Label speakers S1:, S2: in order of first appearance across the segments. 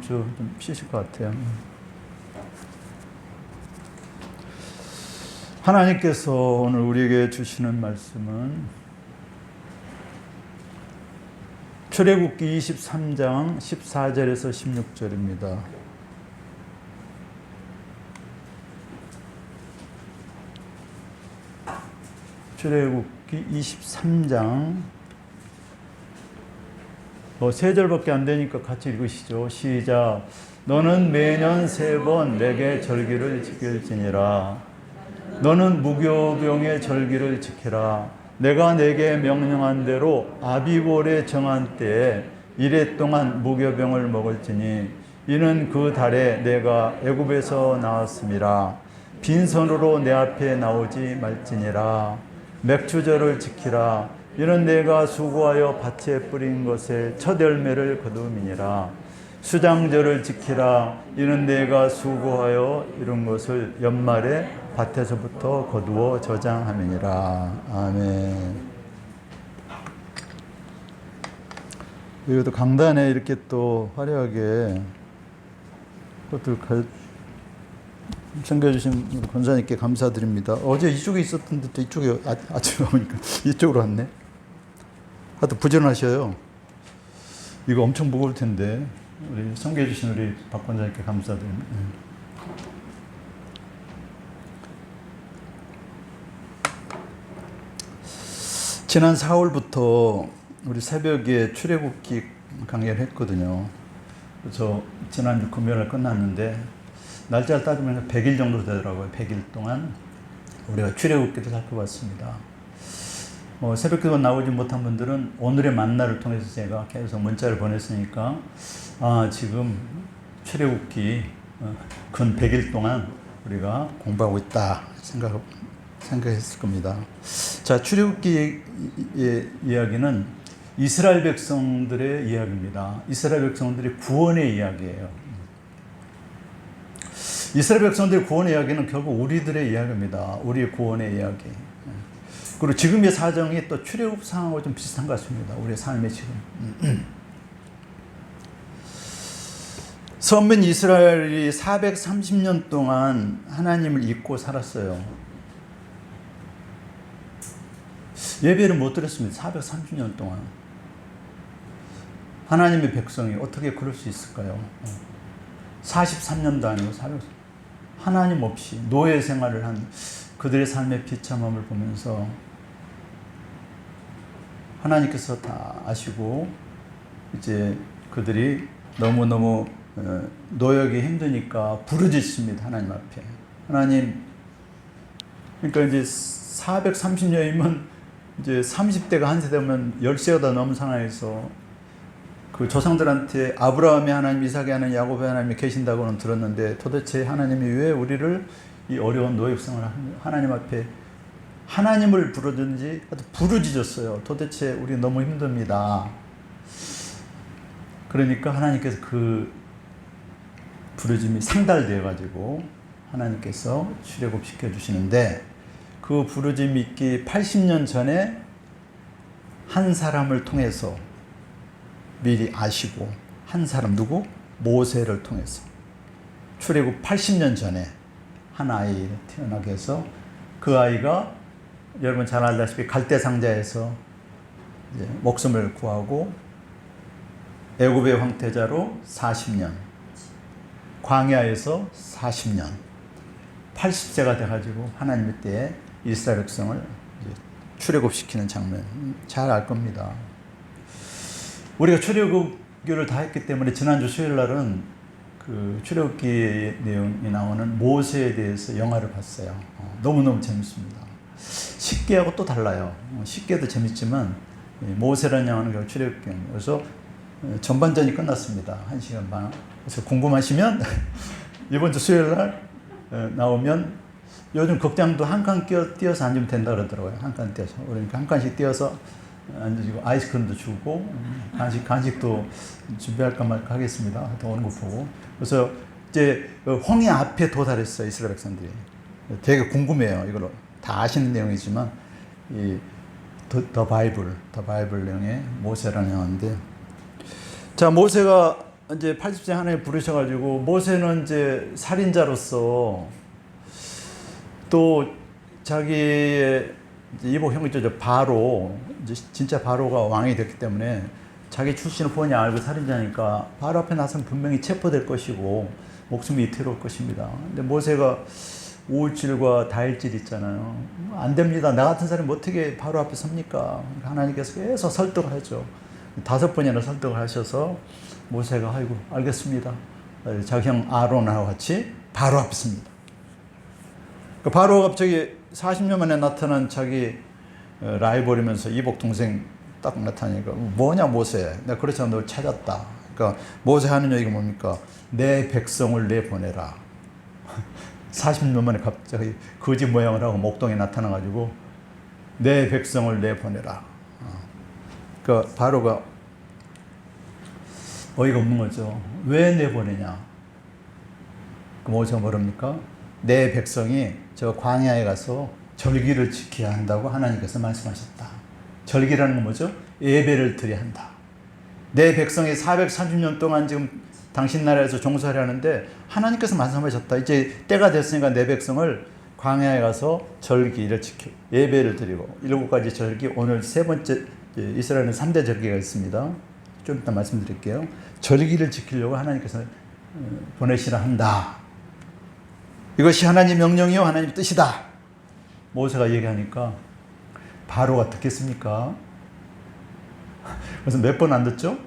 S1: 주 좀 쉬실 것 같아요. 하나님께서 오늘 우리에게 주시는 말씀은 출애굽기 23장 14절에서 16절입니다. 출애굽기 23장 3절밖에 안 되니까 같이 읽으시죠. 시작. 너는 매년 3번 내게 절기를 지킬지니라. 너는 무교병의 절기를 지키라. 내가 내게 명령한 대로 아비볼에 정한 때에 이래 동안 무교병을 먹을지니 이는 그 달에 내가 애굽에서 나왔음이라. 빈손으로 내 앞에 나오지 말지니라. 맥주절을 지키라. 이는 내가 수고하여 밭에 뿌린 것의 첫 열매를 거두음이니라. 수장절을 지키라. 이는 내가 수고하여 이룬 것을 연말에 밭에서부터 거두어 저장함이니라. 아멘. 이것도 강단에 이렇게 또 화려하게 그것들 챙겨주신 우리 권사님께 감사드립니다. 어제 이쪽에 있었던데 또 이쪽에 아침에 오니까 이쪽으로 왔네. 하여튼 부지런하셔요. 이거 엄청 무거울 텐데 우리 섬겨해 주신 우리 박 권사님께 감사드립니다. 지난 4월부터 우리 새벽에 출애굽기 강의를 했거든요. 그래서 지난주 금요일 끝났는데 날짜를 따지면 100일 정도 되더라고요. 100일 동안 우리가 출애굽기를 살펴봤습니다. 새벽기도 나오지 못한 분들은 오늘의 만나를 통해서 제가 계속 문자를 보냈으니까 지금 출애굽기 근 100일 동안 우리가 공부하고 있다 생각했을 겁니다. 자, 출애굽기의 이야기는 이스라엘 백성들의 이야기입니다. 이스라엘 백성들의 구원의 이야기예요. 이스라엘 백성들의 구원의 이야기는 결국 우리들의 이야기입니다. 우리의 구원의 이야기. 그리고 지금의 사정이 또 출애굽 상황하고 좀 비슷한 것 같습니다. 우리의 삶의 지금. 선민 이스라엘이 430년 동안 하나님을 잊고 살았어요. 예배를 못 드렸습니다. 430년 동안. 하나님의 백성이 어떻게 그럴 수 있을까요? 43년도 아니고 430년. 하나님 없이 노예 생활을 한 그들의 삶의 비참함을 보면서 하나님께서 다 아시고 이제 그들이 너무너무 노역이 힘드니까 부르짖습니다. 하나님 앞에. 하나님, 그러니까 이제 430년이면 이제 30대가 한 세대면 10세가 다 넘은 상황에서 그 조상들한테 아브라함의 하나님, 이삭의 하나님, 야곱의 하나님이 계신다고는 들었는데 도대체 하나님이 왜 우리를 이 어려운 노역생활을 하나님 앞에 하나님을 부르든지 부르짖었어요. 도대체 우리 너무 힘듭니다. 그러니까 하나님께서 그 부르짖음이 상달되어 가지고 하나님께서 출애굽시켜 주시는데 그 부르짖음이 있기 80년 전에 한 사람을 통해서 미리 아시고 한 사람 누구? 모세를 통해서 출애굽 80년 전에 한 아이를 태어나게 해서 그 아이가 여러분 잘 알다시피 갈대상자에서 이제 목숨을 구하고 애굽의 황태자로 40년, 광야에서 40년, 80세가 돼가지고 하나님의 때에 이스라엘 백성을 출애굽시키는 장면 잘 알 겁니다. 우리가 출애굽기를 다 했기 때문에 지난주 수요일 날은 그 출애굽기 내용이 나오는 모세에 대해서 영화를 봤어요. 너무너무 재밌습니다. 십계하고 또 달라요. 십계도 재밌지만 모세라는 영화는 출애굽기. 그래서 전반전이 끝났습니다. 1시간 반. 그래서 궁금하시면 이번 주 수요일 날 나오면 요즘 극장도 한 칸 띄어서 앉으면 된다 그러더라고요. 한 칸 띄어서. 그러니까 한 칸씩 띄어서 앉으시고 아이스크림도 주고 간식도 준비할까 말까 하겠습니다. 또 오는 거 보고. 그래서 이제 홍해 앞에 도달했어요. 이스라엘 백성들이. 되게 궁금해요. 이걸 다 아시는 내용이지만 이 더 바이블 내용의 모세라는 영화인데, 자, 모세가 이제 80세 하나님 부르셔가지고 모세는 이제 살인자로서 또 자기의 이복 형제죠 바로 이제 진짜 바로가 왕이 됐기 때문에 자기 출신을 뻔히 알고 살인자니까 바로 앞에 나서면 분명히 체포될 것이고 목숨이 위태로울 것입니다. 근데 모세가 우울질과 다혈질 있잖아요. 안 됩니다. 나 같은 사람이 어떻게 바로 앞에 섭니까? 하나님께서 계속 설득을 하죠. 5번이나 설득을 하셔서 모세가 아이고 알겠습니다. 자기 형 아론하고 같이 바로 앞에 섭니다. 바로 갑자기 40년 만에 나타난 자기 라이벌이면서 이복 동생 딱 나타나니까 뭐냐 모세 내가 그렇잖아 널 찾았다. 그러니까 모세 하는 얘기가 뭡니까? 내 백성을 내보내라. 40년 만에 갑자기 거지 모양을 하고 목동에 나타나가지고 내 백성을 내보내라. 그러니까 바로가 어이가 없는 거죠. 왜 내보내냐? 그 모세가 뭐랍니까? 내 백성이 저 광야에 가서 절기를 지켜야 한다고 하나님께서 말씀하셨다. 절기라는 건 뭐죠? 예배를 드려야 한다. 내 백성이 430년 동안 지금 당신 나라에서 종살이 하는데 하나님께서 말씀하셨다. 이제 때가 됐으니까 내 백성을 광야에 가서 절기를 지켜 예배를 드리고 7가지 절기 오늘 3번째 이스라엘은 3대 절기가 있습니다. 좀 이따 말씀드릴게요. 절기를 지키려고 하나님께서 보내시라 한다. 이것이 하나님 명령이요 하나님 뜻이다. 모세가 얘기하니까 바로가 듣겠습니까? 그래서 몇 번 안 듣죠?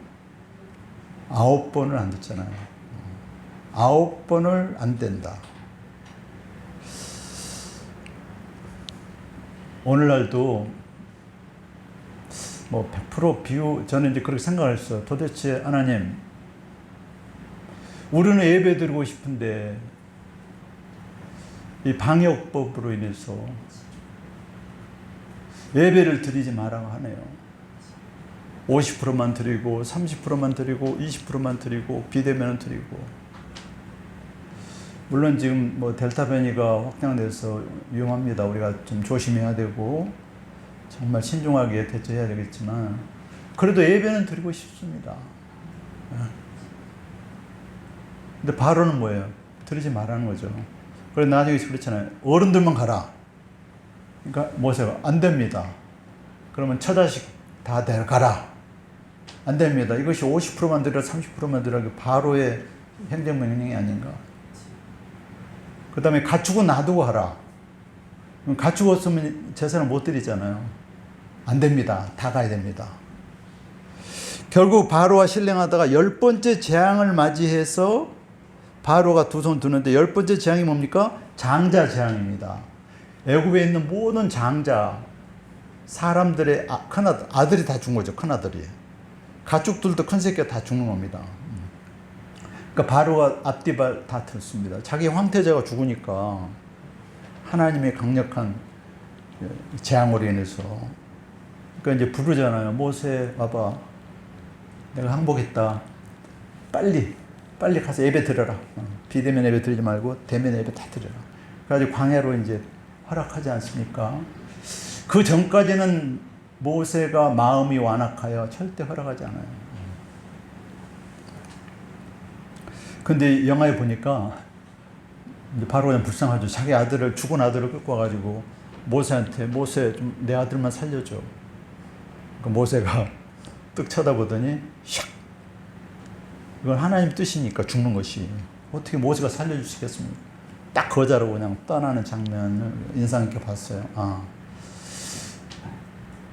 S1: 9번을 안 듣잖아요. 9번을 안 된다. 오늘날도 뭐 100% 비유 저는 이제 그렇게 생각을 했어요. 도대체 하나님 우리는 예배 드리고 싶은데 이 방역법으로 인해서 예배를 드리지 말라고 하네요. 50%만 드리고 30%만 드리고 20%만 드리고 비대면은 드리고 물론 지금 뭐 델타 변이가 확장돼서 위험합니다. 우리가 좀 조심해야 되고 정말 신중하게 대처해야 되겠지만 그래도 예배는 드리고 싶습니다. 근데 바로는 뭐예요? 드리지 말라는 거죠. 그래서 나중에 그렇잖아요. 어른들만 가라. 그러니까 모세가 안 됩니다. 그러면 처자식 다 데려가라. 안 됩니다. 이것이 50%만 드려 30%만 드려 바로의 행정명령이 아닌가. 그 다음에 가축은 놔두고 하라. 가축 없으면 제사를 못 드리잖아요. 안 됩니다. 다 가야 됩니다. 결국 바로와 신령하다가 10번째 재앙을 맞이해서 바로가 두 손 드는데 10번째 재앙이 뭡니까? 장자 재앙입니다. 애굽에 있는 모든 장자 사람들의 아들이 다 죽은 거죠. 큰아들이. 가축들도 큰 새끼가 다 죽는 겁니다. 그러니까 바로가 앞뒤발 다 틀습니다. 자기 황태자가 죽으니까 하나님의 강력한 재앙으로 인해서 그러니까 이제 부르잖아요. 모세 와봐. 내가 항복했다. 빨리 가서 예배 드려라. 비대면 예배 드리지 말고 대면 예배 다 드려라. 그래가지고 광야로 이제 허락하지 않습니까? 그 전까지는 모세가 마음이 완악하여 절대 허락하지 않아요. 근데 영화에 보니까 바로 그냥 불쌍하죠. 자기 아들을 죽은 아들을 끌고 와가지고 모세한테 모세 좀 내 아들만 살려줘. 그 모세가 뜩 쳐다보더니 샥 이건 하나님 뜻이니까 죽는 것이 어떻게 모세가 살려줄 수 있겠습니까? 딱 거자로 그냥 떠나는 장면을 인상 깊게 봤어요.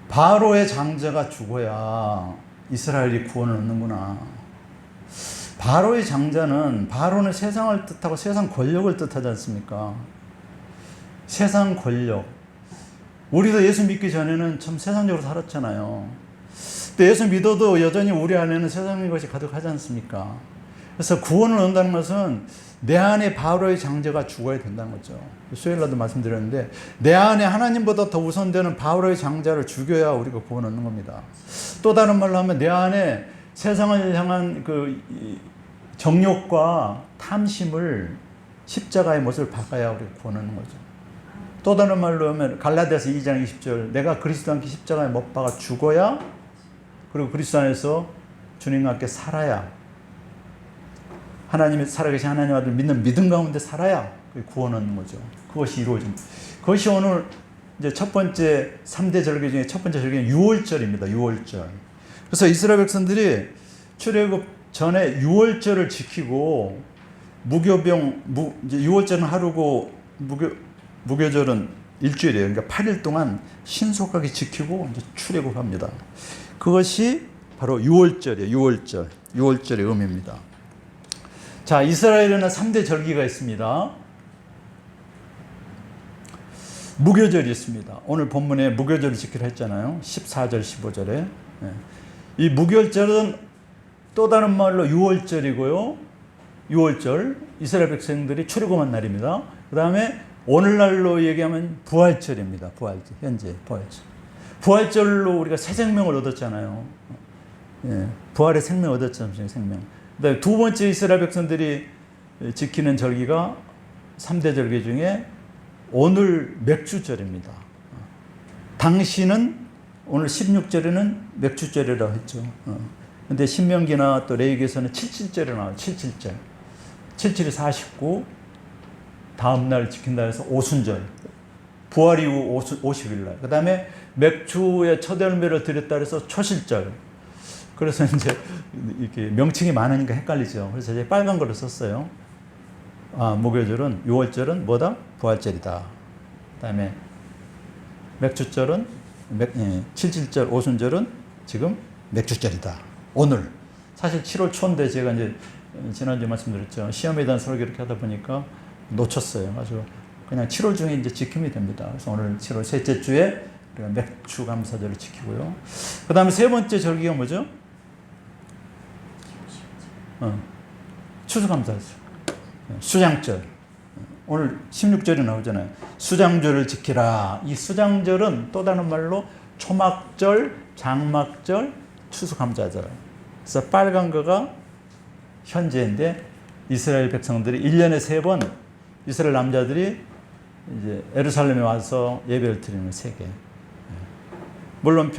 S1: 바로의 장자가 죽어야 이스라엘이 구원을 얻는구나. 바로의 장자는 바로는 세상을 뜻하고 세상 권력을 뜻하지 않습니까? 세상 권력. 우리도 예수 믿기 전에는 참 세상적으로 살았잖아요. 근데 예수 믿어도 여전히 우리 안에는 세상의 것이 가득하지 않습니까? 그래서 구원을 얻는다는 것은 내 안에 바로의 장자가 죽어야 된다는 거죠. 수요일날도 말씀드렸는데 내 안에 하나님보다 더 우선되는 바로의 장자를 죽여야 우리가 구원을 얻는 겁니다. 또 다른 말로 하면 내 안에 세상을 향한 그 정욕과 탐심을 십자가의 못을 박아야 우리가 구원을 얻는 거죠. 또 다른 말로 하면 갈라디아서 2장 20절 내가 그리스도 함께 십자가에 못 박아 죽어야 그리고 그리스도 안에서 주님과 함께 살아야 하나님의 살아계신 하나님 아들 믿는 믿음 가운데 살아야 구원 얻는 거죠. 그것이 이루어집니다. 그것이 오늘 이제 첫 번째 3대 절기 중에 첫 번째 절기는 유월절입니다. 유월절. 그래서 이스라엘 백성들이 출애굽 전에 유월절을 지키고 이제 유월절은 하루고 무교절은 일주일이에요. 그러니까 8일 동안 신속하게 지키고 이제 출애굽합니다. 그것이 바로 유월절이에요. 유월절. 유월절의 의미입니다. 자, 이스라엘에는 3대 절기가 있습니다. 무교절이 있습니다. 오늘 본문에 무교절을 지키라 했잖아요. 14절, 15절에. 이 무교절은 또 다른 말로 유월절이고요. 유월절, 이스라엘 백성들이 출애굽한 날입니다. 그 다음에 오늘날로 얘기하면 부활절입니다. 부활절, 현재 부활절. 부활절로 우리가 새 생명을 얻었잖아요. 부활의 생명 얻었잖아요. 생명. 그다음에 두 번째 이스라엘 백성들이 지키는 절기가 3대 절기 중에 오늘 맥주절입니다. 당시는 오늘 16절에는 맥주절이라고 했죠. 근데 신명기나 또 레위기에서는 77절이 나와요. 77절. 77이 49, 다음 날 지킨다 해서 오순절. 부활 이후 50일 날. 그 다음에 맥주의 첫 열매를 드렸다 해서 초실절. 그래서 이제 이렇게 명칭이 많으니까 헷갈리죠. 그래서 이제 빨간 거를 썼어요. 무교절은, 유월절은 뭐다? 부활절이다. 그 다음에 맥주절은, 77절, 오순절은 지금 맥주절이다. 오늘. 사실 7월 초인데 제가 이제 지난주에 말씀드렸죠. 시험에 대한 설교 이렇게 하다 보니까 놓쳤어요. 아주 그냥 7월 중에 이제 지키면 됩니다. 그래서 오늘 7월 셋째 주에 우리가 맥주 감사절을 지키고요. 그 다음에 세 번째 절기가 뭐죠? 추수감사절. 수장절. 오늘 16절이 나오잖아요. 수장절을 지키라. 이 수장절은 또 다른 말로 초막절, 장막절, 추수감사절. 그래서 빨간 거가 현재인데 이스라엘 백성들이 1년에 3번 이스라엘 남자들이 이제 예루살렘에 와서 예배를 드리는 3개. 물론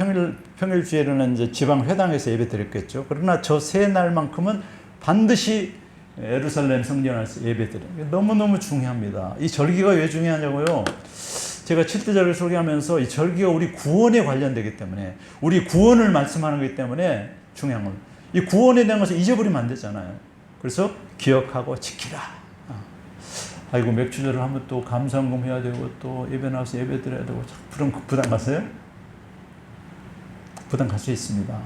S1: 평일주일에는 이제 지방 회당에서 예배 드렸겠죠. 그러나 저 세 날만큼은 반드시 예루살렘 성전에서 예배 드려요. 너무너무 중요합니다. 이 절기가 왜 중요하냐고요? 제가 7대 절기 소개하면서 이 절기가 우리 구원에 관련되기 때문에, 우리 구원을 말씀하는 거기 때문에 중요한 겁니다. 이 구원에 대한 것을 잊어버리면 안 되잖아요. 그래서 기억하고 지키라. 아이고, 맥주절을 하면 또 감사헌금 해야 되고 또 예배 나와서 예배 드려야 되고 부담 가세요? 부담 갈 수 있습니다.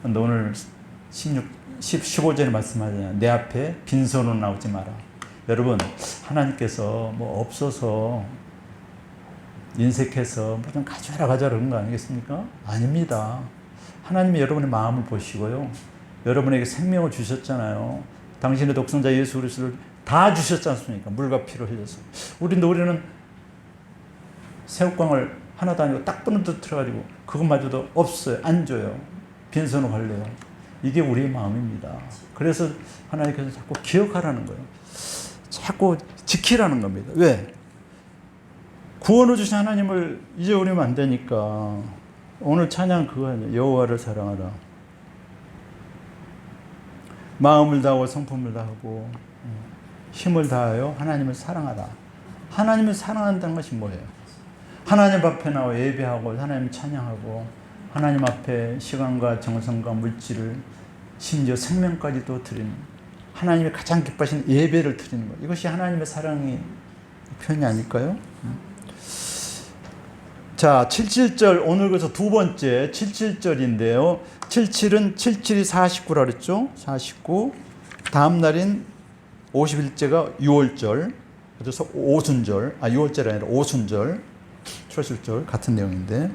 S1: 근데 오늘 15절에 말씀하잖아요. 내 앞에 빈손으로 나오지 마라. 여러분, 하나님께서 뭐 없어서 인색해서 뭐 좀 가져라 그런 거 아니겠습니까? 아닙니다. 하나님이 여러분의 마음을 보시고요. 여러분에게 생명을 주셨잖아요. 당신의 독생자 예수 그리스도를 다 주셨지 않습니까? 물과 피로 흘려서. 우리는 새우깡을 하나도 아니고 딱 부러뜨려가지고 그것마저도 없어요. 안 줘요. 빈손으로 갈래요. 이게 우리의 마음입니다. 그래서 하나님께서 자꾸 기억하라는 거예요. 자꾸 지키라는 겁니다. 왜? 구원을 주신 하나님을 잊어버리면 안 되니까. 오늘 찬양 그거예요. 여호와를 사랑하라. 마음을 다하고 성품을 다하고 힘을 다하여 하나님을 사랑하라. 하나님을 사랑한다는 것이 뭐예요? 하나님 앞에 나와 예배하고 하나님을 찬양하고 하나님 앞에 시간과 정성과 물질을 심지어 생명까지도 드리는, 하나님의 가장 기뻐하시는 예배를 드리는 것. 이것이 하나님의 사랑의 표현이 아닐까요? 자, 77절, 오늘 그래서 두 번째 77절인데요. 77은 77이 49라 그랬죠? 49. 다음 날인 51제가 6월절. 그래서 오순절, 6월절이 아니라 오순절, 초실절 같은 내용인데.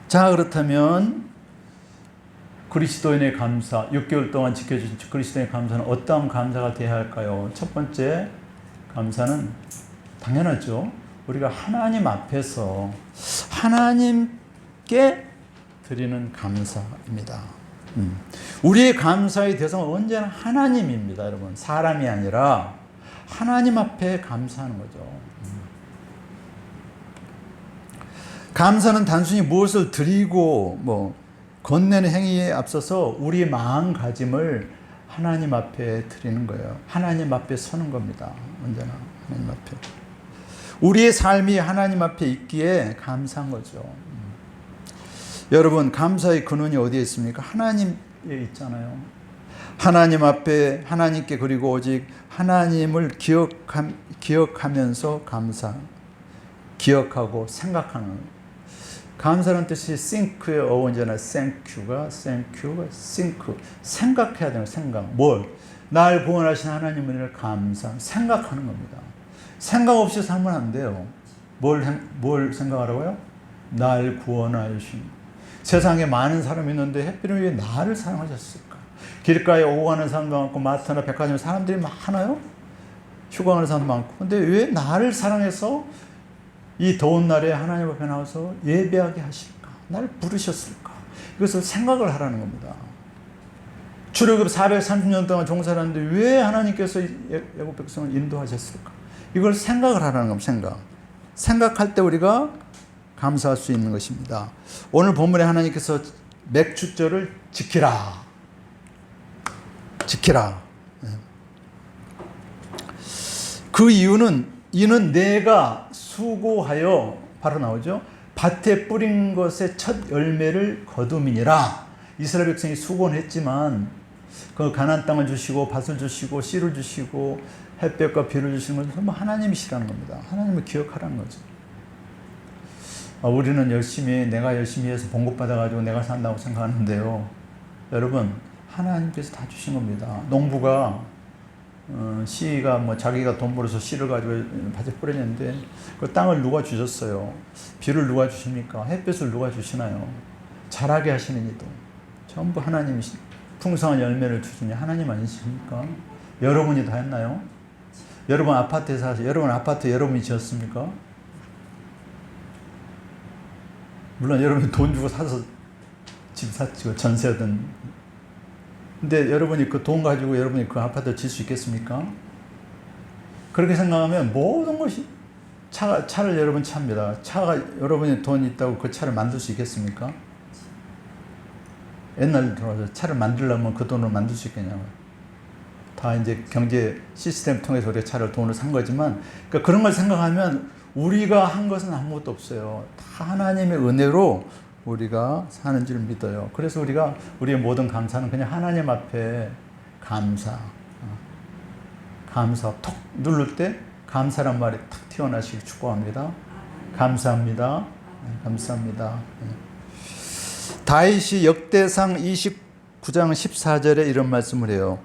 S1: 자, 그렇다면 그리스도인의 감사, 6개월 동안 지켜주신 그리스도인의 감사는 어떠한 감사가 되어야 할까요? 첫 번째 감사는 당연하죠. 우리가 하나님 앞에서 하나님께 드리는 감사입니다. 우리의 감사의 대상은 언제나 하나님입니다, 여러분. 사람이 아니라 하나님 앞에 감사하는 거죠. 감사는 단순히 무엇을 드리고 건네는 행위에 앞서서 우리의 마음가짐을 하나님 앞에 드리는 거예요. 하나님 앞에 서는 겁니다. 언제나 하나님 앞에. 우리의 삶이 하나님 앞에 있기에 감사한 거죠. 여러분, 감사의 근원이 어디에 있습니까? 하나님에 있잖아요. 하나님 앞에 하나님께, 그리고 오직 하나님을 기억하면서 감사, 기억하고 생각하는. 감사라는 뜻이 think의 어원이잖아요. think가 think, 생각해야 되는 생각. 뭘? 날 구원하신 하나님을 감사, 생각하는 겁니다. 생각 없이 살면 안 돼요. 뭘 생각하라고요? 날 구원하신. 세상에 많은 사람이 있는데 하필이면 왜 나를 사랑하셨을까? 길가에 오고 가는 사람도 많고, 마트나 백화점에 사람들이 많아요. 휴가 가는 사람도 많고. 근데 왜 나를 사랑해서 이 더운 날에 하나님 앞에 나와서 예배하게 하실까? 나를 부르셨을까? 이것을 생각을 하라는 겁니다. 출애굽 430년 동안 종살았는데 왜 하나님께서 애국 백성을 인도하셨을까? 이걸 생각을 하라는 겁니다. 생각할 때 우리가 감사할 수 있는 것입니다. 오늘 본문에 하나님께서 맥주절을 지키라. 그 이유는 내가 수고하여, 바로 나오죠. 밭에 뿌린 것의 첫 열매를 거둠이니라. 이스라엘 백성이 수고는 했지만 그 가나안 땅을 주시고 밭을 주시고 씨를 주시고 햇볕과 비를 주시는 것은 전부 하나님이시라는 겁니다. 하나님을 기억하라는 거죠. 우리는 내가 열심히 해서 봉급 받아가지고 내가 산다고 생각하는데요. 여러분, 하나님께서 다 주신 겁니다. 농부가 씨가 자기가 돈 벌어서 씨를 가지고 밭에 뿌렸는데 그 땅을 누가 주셨어요? 비를 누가 주십니까? 햇볕을 누가 주시나요? 자라게 하시는 이도 전부 하나님이시. 풍성한 열매를 주시니 하나님 아니십니까? 여러분이 다 했나요? 여러분 아파트에 사세요. 여러분 아파트 여러분이 지었습니까? 물론 여러분이 돈 주고 사서 집 샀죠. 전세든. 근데 여러분이 그 돈 가지고 여러분이 그 아파트를 질 수 있겠습니까? 그렇게 생각하면 모든 것이 차를 여러분 찹니다. 차가 여러분이 돈 있다고 그 차를 만들 수 있겠습니까? 옛날 들어서 차를 만들려면 그 돈을 만들 수 있겠냐고요. 다 이제 경제 시스템 통해서 우리가 차를 돈을 산 거지만, 그러니까 그런 걸 생각하면 우리가 한 것은 아무것도 없어요. 다 하나님의 은혜로 우리가 사는 줄 믿어요. 그래서 우리의 모든 감사는 그냥 하나님 앞에 감사 톡 누를 때 감사란 말이 탁 튀어나오시길 축복합니다. 감사합니다. 감사합니다. 다윗이 역대상 29장 14절에 이런 말씀을 해요.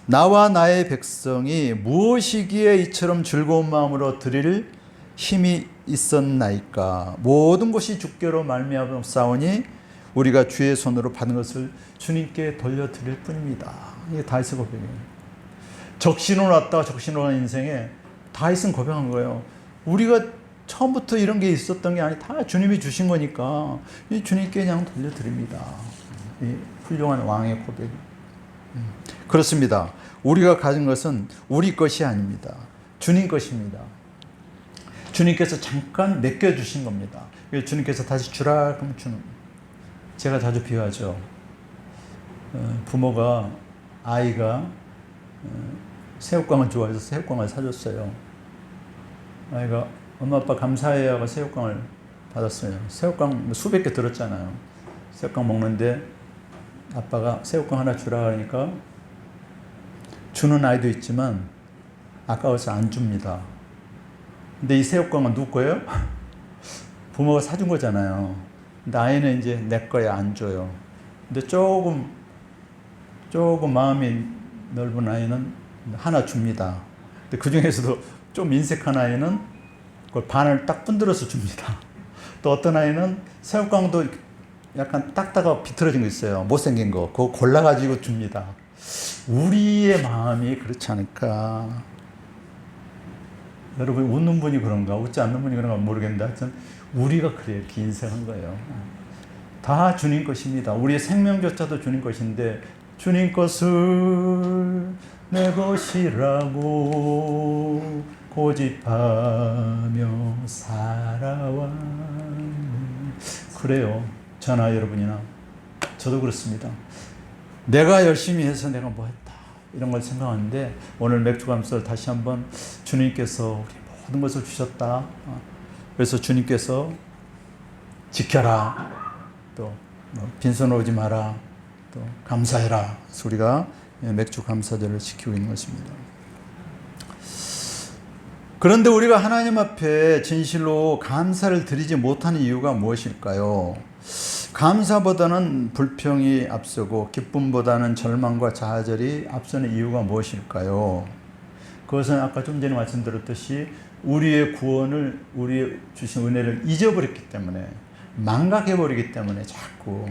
S1: 나와 나의 백성이 무엇이기에 이처럼 즐거운 마음으로 드릴 힘이 있었나이까. 모든 것이 주께로 말미암았사오니 우리가 주의 손으로 받은 것을 주님께 돌려드릴 뿐입니다. 이게 다윗의 고백이에요. 적신호로 왔다가 적신호로 간 인생에 다윗은 고백한 거예요. 우리가 처음부터 이런 게 있었던 게 아니, 다 주님이 주신 거니까 이 주님께 그냥 돌려드립니다. 이 훌륭한 왕의 고백. 그렇습니다. 우리가 가진 것은 우리 것이 아닙니다. 주님 것입니다. 주님께서 잠깐 맡겨주신 겁니다. 주님께서 다시 주라 그러면 주는. 제가 자주 비유하죠. 부모가 아이가 새우깡을 좋아해서 새우깡을 사줬어요. 아이가 엄마 아빠 감사해요 하고 새우깡을 받았어요. 새우깡 수백 개 들었잖아요. 새우깡 먹는데 아빠가 새우깡 하나 주라 하니까 주는 아이도 있지만 아까워서 안 줍니다. 근데 이 새우깡은 누구 거예요? 부모가 사준 거잖아요. 근데 아이는 이제 내 거야, 안 줘요. 근데 조금 마음이 넓은 아이는 하나 줍니다. 근데 그 중에서도 좀 인색한 아이는 그걸 반을 딱 분들어서 줍니다. 또 어떤 아이는 새우깡도 약간 딱딱하고 비틀어진 거 있어요. 못생긴 거. 그거 골라가지고 줍니다. 우리의 마음이 그렇지 않을까. 여러분, 웃는 분이 그런가, 웃지 않는 분이 그런가 모르겠는데, 하여튼, 우리가 그래요. 이렇게 인생한 거예요. 다 주님 것입니다. 우리의 생명조차도 주님 것인데, 주님 것을 내 것이라고 고집하며 살아왔네. 그래요. 저나 여러분이나. 저도 그렇습니다. 내가 열심히 해서 내가 뭐 했다. 이런 걸 생각하는데 오늘 맥주 감사를 다시 한번 주님께서 우리 모든 것을 주셨다. 그래서 주님께서 지켜라. 또 빈손 오지 마라. 또 감사해라. 그래서 우리가 맥주 감사절을 지키고 있는 것입니다. 그런데 우리가 하나님 앞에 진실로 감사를 드리지 못하는 이유가 무엇일까요? 감사보다는 불평이 앞서고 기쁨보다는 절망과 좌절이 앞서는 이유가 무엇일까요? 그것은 아까 좀 전에 말씀드렸듯이 우리의 구원을, 우리의 주신 은혜를 잊어버렸기 때문에, 망각해버리기 때문에 자꾸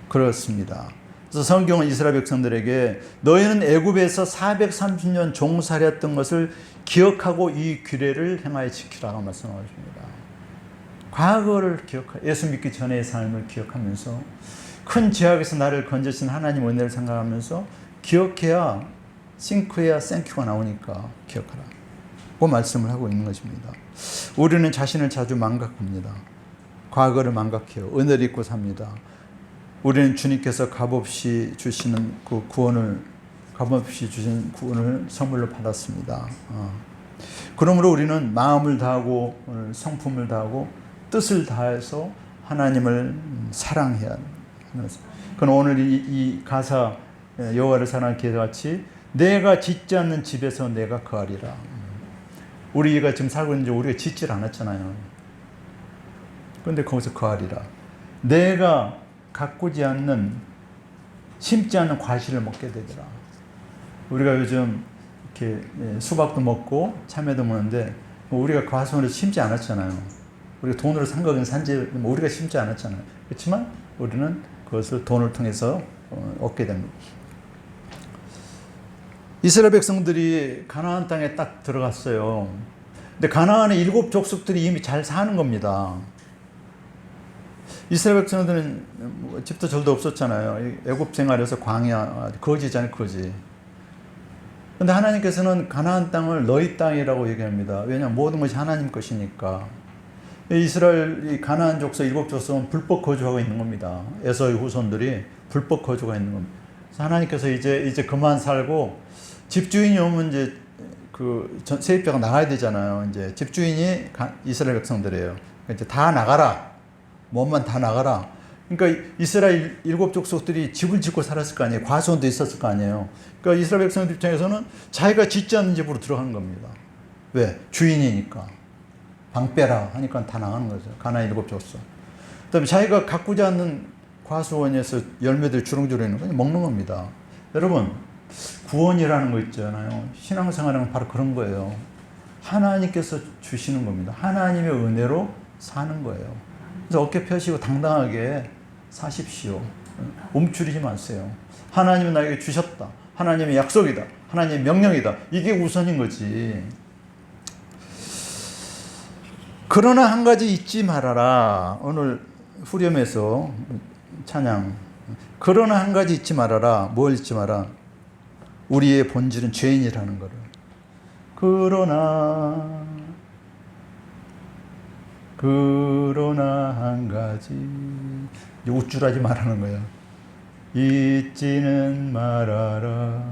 S1: 그렇습니다. 그래서 성경은 이스라엘 백성들에게 너희는 애굽에서 430년 종살이했던 것을 기억하고 이 규례를 행하여 지키라고 말씀하십니다. 과거를 기억하고 예수 믿기 전의 삶을 기억하면서 큰 죄악에서 나를 건져신 하나님 은혜를 생각하면서 기억해야 싱크해야 땡큐가 나오니까 기억하라. 그 말씀을 하고 있는 것입니다. 우리는 자신을 자주 망각합니다. 과거를 망각해요. 은혜를 잊고 삽니다. 우리는 주님께서 값없이 주시는 그 구원을, 값없이 주신 구원을 선물로 받았습니다. 그러므로 우리는 마음을 다하고 성품을 다하고 뜻을 다해서 하나님을 사랑해야 하는. 그건 오늘 이 가사 여호와를 사랑하는 기도같이 내가 짓지 않는 집에서 내가 거하리라. 우리가 지금 살고 있는데 우리가 짓질 않았잖아요. 그런데 거기서 거하리라. 내가 가꾸지 않는, 심지 않는 과실을 먹게 되더라. 우리가 요즘 이렇게 수박도 먹고 참외도 먹는데 우리가 과수원에서 심지 않았잖아요. 우리가 돈으로 산 거긴 산지 우리가 심지 않았잖아요. 그렇지만 우리는 그것을 돈을 통해서 얻게 됩니다. 이스라엘 백성들이 가나안 땅에 딱 들어갔어요. 근데 가나안의 7 족속들이 이미 잘 사는 겁니다. 이스라엘 백성들은 집도 절도 없었잖아요. 애굽 생활에서 광야, 거지잖아요, 거지. 그런데 하나님께서는 가나안 땅을 너희 땅이라고 얘기합니다. 왜냐하면 모든 것이 하나님 것이니까. 이스라엘 가나안 족속 7 족속은 불법 거주하고 있는 겁니다. 에서의 후손들이 불법 거주가 있는 겁니다. 그래서 하나님께서 이제 그만 살고 집주인이 오면 이제 그 세입자가 나가야 되잖아요. 이제 집주인이 이스라엘 백성들이에요. 이제 다 나가라. 몸만 다 나가라. 그러니까 이스라엘 7 족속들이 집을 짓고 살았을 거 아니에요. 과수원도 있었을 거 아니에요. 그러니까 이스라엘 백성들 입장에서는 자기가 짓지 않는 집으로 들어간 겁니다. 왜? 주인이니까. 방 빼라 하니까 다 나가는 거죠. 가나안 7 족속. 그다음에 자기가 가꾸지 않는 과수원에서 열매들 주렁주렁 있는 거 먹는 겁니다. 여러분, 구원이라는 거 있잖아요. 신앙생활은 바로 그런 거예요. 하나님께서 주시는 겁니다. 하나님의 은혜로 사는 거예요. 그래서 어깨 펴시고 당당하게 사십시오. 움츠리지 마세요. 하나님은 나에게 주셨다. 하나님의 약속이다. 하나님의 명령이다. 이게 우선인 거지. 그러나 한 가지 잊지 말아라. 오늘 후렴에서 찬양. 그러나 한 가지 잊지 말아라. 뭘 잊지 마라? 우리의 본질은 죄인이라는 거를. 그러나 한 가지 우쭐하지 말라는 거야. 잊지는 말아라.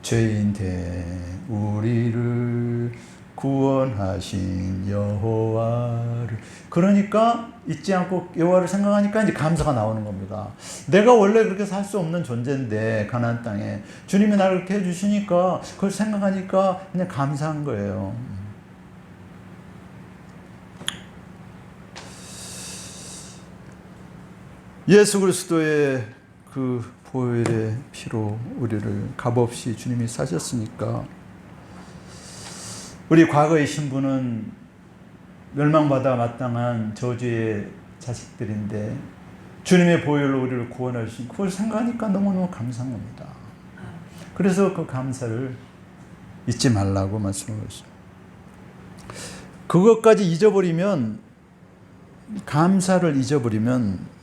S1: 죄인 된 우리를 구원하신 여호와를. 그러니까 잊지 않고 여호와를 생각하니까 이제 감사가 나오는 겁니다. 내가 원래 그렇게 살 수 없는 존재인데 가나안 땅에 주님이 나를 그렇게 해주시니까 그걸 생각하니까 그냥 감사한 거예요. 예수 그리스도의 그 보혈의 피로 우리를 값없이 주님이 사셨으니까 우리 과거의 신분은 멸망받아 마땅한 저주의 자식들인데 주님의 보혈로 우리를 구원하신 그걸 생각하니까 너무너무 감사한 겁니다. 그래서 그 감사를 잊지 말라고 말씀을 하셨어요. 그것까지 잊어버리면, 감사를 잊어버리면,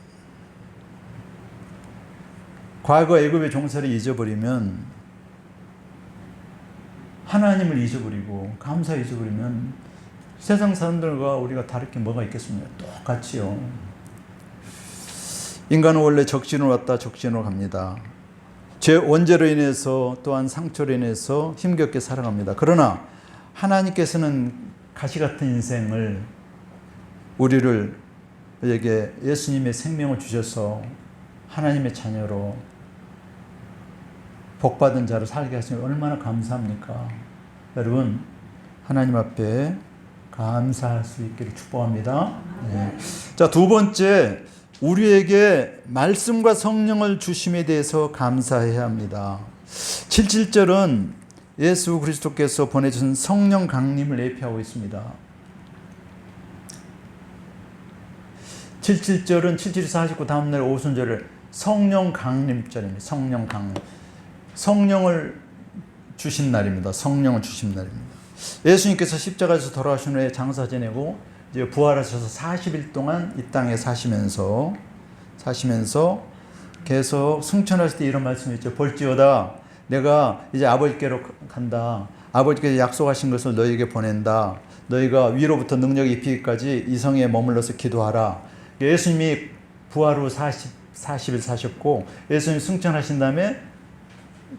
S1: 과거 애굽의 종살이 잊어버리면, 하나님을 잊어버리고 감사 잊어버리면 세상 사람들과 우리가 다를 게 뭐가 있겠습니까? 똑같이요. 인간은 원래 적신으로 왔다 적신으로 갑니다. 제 원죄로 인해서 또한 상처로 인해서 힘겹게 살아갑니다. 그러나 하나님께서는 가시 같은 인생을 우리에게 예수님의 생명을 주셔서 하나님의 자녀로 복받은 자로 살게 하시니 얼마나 감사합니까? 여러분, 하나님 앞에 감사할 수 있기를 축복합니다. 네. 자, 두 번째, 우리에게 말씀과 성령을 주심에 대해서 감사해야 합니다. 77절은 예수 그리스도께서 보내주신 성령 강림을 예표하고 있습니다. 77절은 77, 49 다음날 오순절을 성령 강림절입니다. 성령 강림. 성령을 주신 날입니다. 성령을 주신 날입니다. 예수님께서 십자가에서 돌아가신 후에 장사 지내고 이제 부활하셔서 40일 동안 이 땅에 사시면서 계속 승천하실 때 이런 말씀이었죠. 볼지어다 내가 이제 아버지께로 간다. 아버지께서 약속하신 것을 너희에게 보낸다. 너희가 위로부터 능력이 입히기까지 이 성에 머물러서 기도하라. 예수님이 부활 후 40일 사셨고 예수님이 승천하신 다음에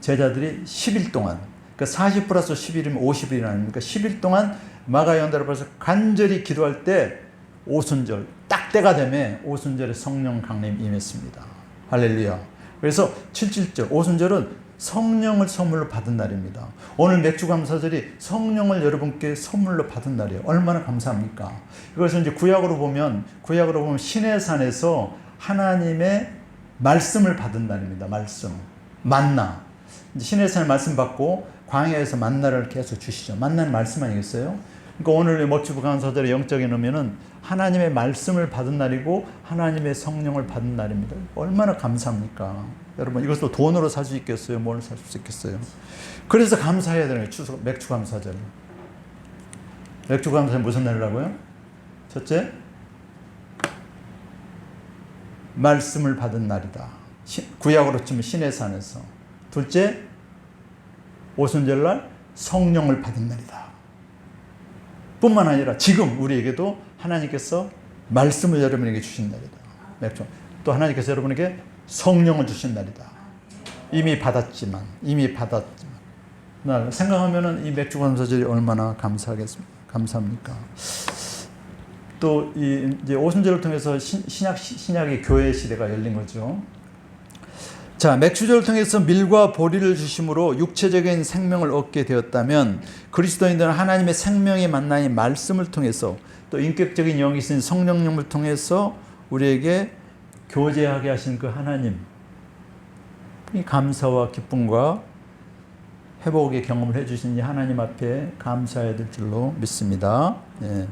S1: 제자들이 10일 동안, 그러니까 40 플러스 11이면 50일 아닙니까? 10일 동안 마가연다를 벌써 간절히 기도할 때 오순절, 딱 때가 되면 오순절에 성령 강림 임했습니다. 할렐루야. 그래서 77절, 오순절은 성령을 선물로 받은 날입니다. 오늘 맥주감사절이 성령을 여러분께 선물로 받은 날이에요. 얼마나 감사합니까? 이것은 이제 구약으로 보면 시내산에서 하나님의 말씀을 받은 날입니다. 말씀. 만나. 시내산에 말씀 받고 광야에서 만나를 계속 주시죠. 만나는 말씀 아니겠어요? 그러니까 오늘 먹주부 감사절의 영적인 의미는 하나님의 말씀을 받은 날이고 하나님의 성령을 받은 날입니다. 얼마나 감사합니까? 여러분, 이것도 돈으로 살 수 있겠어요? 뭘 살 수 있겠어요? 그래서 감사해야 되는 거예요. 맥주감사절. 맥주감사절 무슨 날이라고요? 첫째, 말씀을 받은 날이다. 구약으로 치면 시내산에서. 둘째, 오순절날 성령을 받은 날이다. 뿐만 아니라 지금 우리에게도 하나님께서 말씀을 여러분에게 주신 날이다. 또 하나님께서 여러분에게 성령을 주신 날이다. 이미 받았지만 생각하면은 이 맥주감사절이 얼마나 감사합니까? 또 이제 오순절을 통해서 신약의 교회 시대가 열린 거죠. 자, 맥주절을 통해서 밀과 보리를 주심으로 육체적인 생명을 얻게 되었다면 그리스도인들은 하나님의 생명의 만남인 말씀을 통해서 또 인격적인 영이신 성령님을 통해서 우리에게 교제하게 하신 그 하나님, 이 감사와 기쁨과 회복의 경험을 해주신 이 하나님 앞에 감사해야 될 줄로 믿습니다. 네.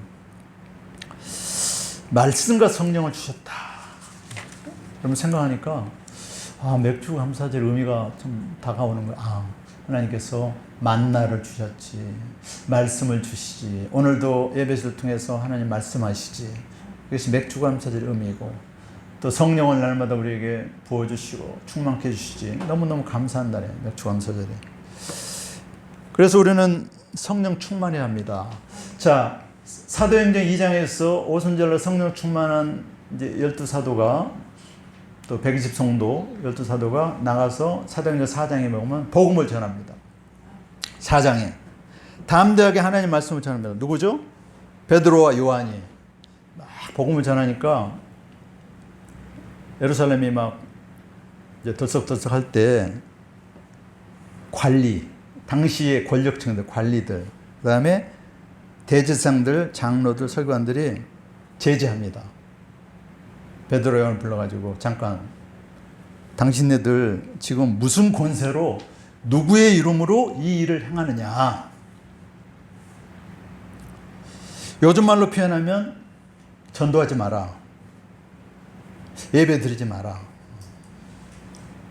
S1: 말씀과 성령을 주셨다. 여러분 생각하니까 맥주 감사절 의미가 좀 다가오는 거야. 하나님께서 만나를 주셨지, 말씀을 주시지, 오늘도 예배를 통해서 하나님 말씀하시지. 이것이 맥주 감사절 의미고, 또 성령을 날마다 우리에게 부어주시고 충만케 해주시지. 너무너무 감사한 날이에요, 맥주 감사절이. 그래서 우리는 성령 충만해야 합니다. 자, 사도행전 2장에서 오순절날 성령 충만한 이제 12사도가 또 120성도 12사도가 나가서 사도행전 4장에 보면 복음을 전합니다. 4장에 담대하게 하나님 말씀을 전합니다. 누구죠? 베드로와 요한이 막 복음을 전하니까 예루살렘이 막 이제 들썩들썩 할 때 관리, 당시의 권력층들, 관리들, 그 다음에 대제사장들, 장로들, 서기관들이 제지합니다. 베드로 요한을 불러가지고 잠깐, 당신네들 지금 무슨 권세로 누구의 이름으로 이 일을 행하느냐. 요즘 말로 표현하면 전도하지 마라, 예배 드리지 마라,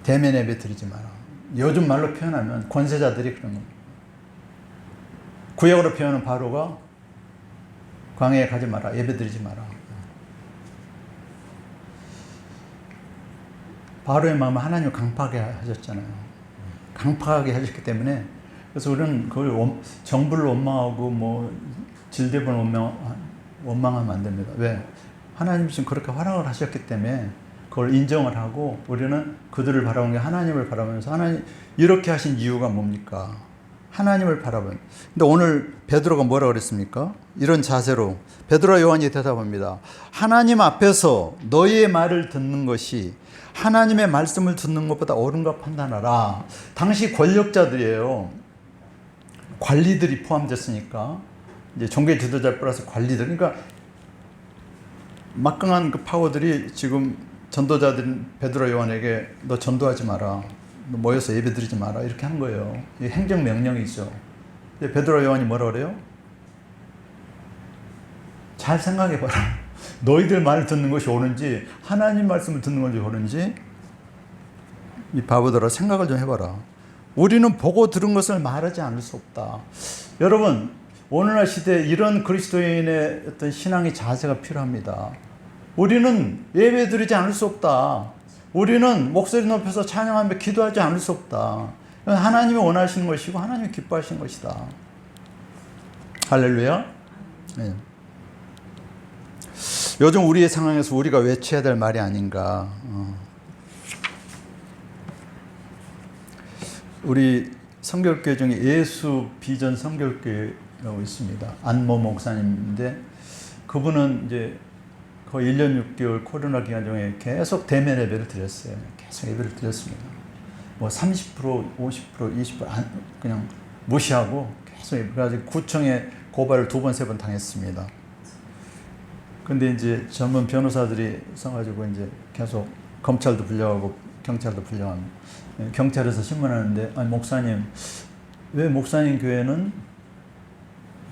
S1: 대면 예배 드리지 마라. 요즘 말로 표현하면 권세자들이 그런 겁니다. 구약으로 표현하는 바로가 광야에 가지 마라, 예배 드리지 마라. 바로의 마음은 하나님을 강팍하게 하셨잖아요. 강팍하게 하셨기 때문에, 그래서 우리는 그걸 정부를 원망하고 뭐 질대본을 원망하면 안 됩니다. 왜? 하나님 지금 그렇게 허락을 하셨기 때문에 그걸 인정을 하고 우리는 그들을 바라보는 게 하나님을 바라보면서 하나님 이렇게 하신 이유가 뭡니까? 하나님을 바라보는. 근데 오늘 베드로가 뭐라 그랬습니까? 이런 자세로 베드로와 요한이 대답합니다. 하나님 앞에서 너희의 말을 듣는 것이 하나님의 말씀을 듣는 것보다 옳은가 판단하라. 당시 권력자들이에요. 관리들이 포함됐으니까 이제 종교 지도자 플러스 관리들. 그러니까 막강한 그 파워들이 지금 전도자들 베드로 요한에게 너 전도하지 마라. 너 모여서 예배 드리지 마라. 이렇게 한 거예요. 이게 행정명령이죠. 근데 베드로 요한이 뭐라 그래요? 잘 생각해봐라. 너희들 말을 듣는 것이 옳은지 하나님 말씀을 듣는 것이 옳은지 이 바보들아 생각을 좀 해봐라. 우리는 보고 들은 것을 말하지 않을 수 없다. 여러분 오늘날 시대에 이런 그리스도인의 어떤 신앙의 자세가 필요합니다. 우리는 예배 드리지 않을 수 없다. 우리는 목소리 높여서 찬양하며 기도하지 않을 수 없다. 하나님이 원하시는 것이고 하나님이 기뻐하시는 것이다. 할렐루야. 네. 요즘 우리의 상황에서 우리가 외쳐야 될 말이 아닌가. 우리 성결교회 중에 예수 비전 성결교회라고 있습니다. 안모 목사님인데 그분은 이제 거의 1년 6개월 코로나 기간 중에 계속 대면 예배를 드렸어요. 계속 예배를 드렸습니다. 뭐 30%, 50%, 20% 그냥 무시하고 계속 예배. 그래서 구청에 고발을 2번, 3번 당했습니다. 근데 이제 전문 변호사들이 써가지고 이제 계속 검찰도 불려가고 경찰도 불려가고 경찰에서 신문하는데 아니 목사님 왜 목사님 교회는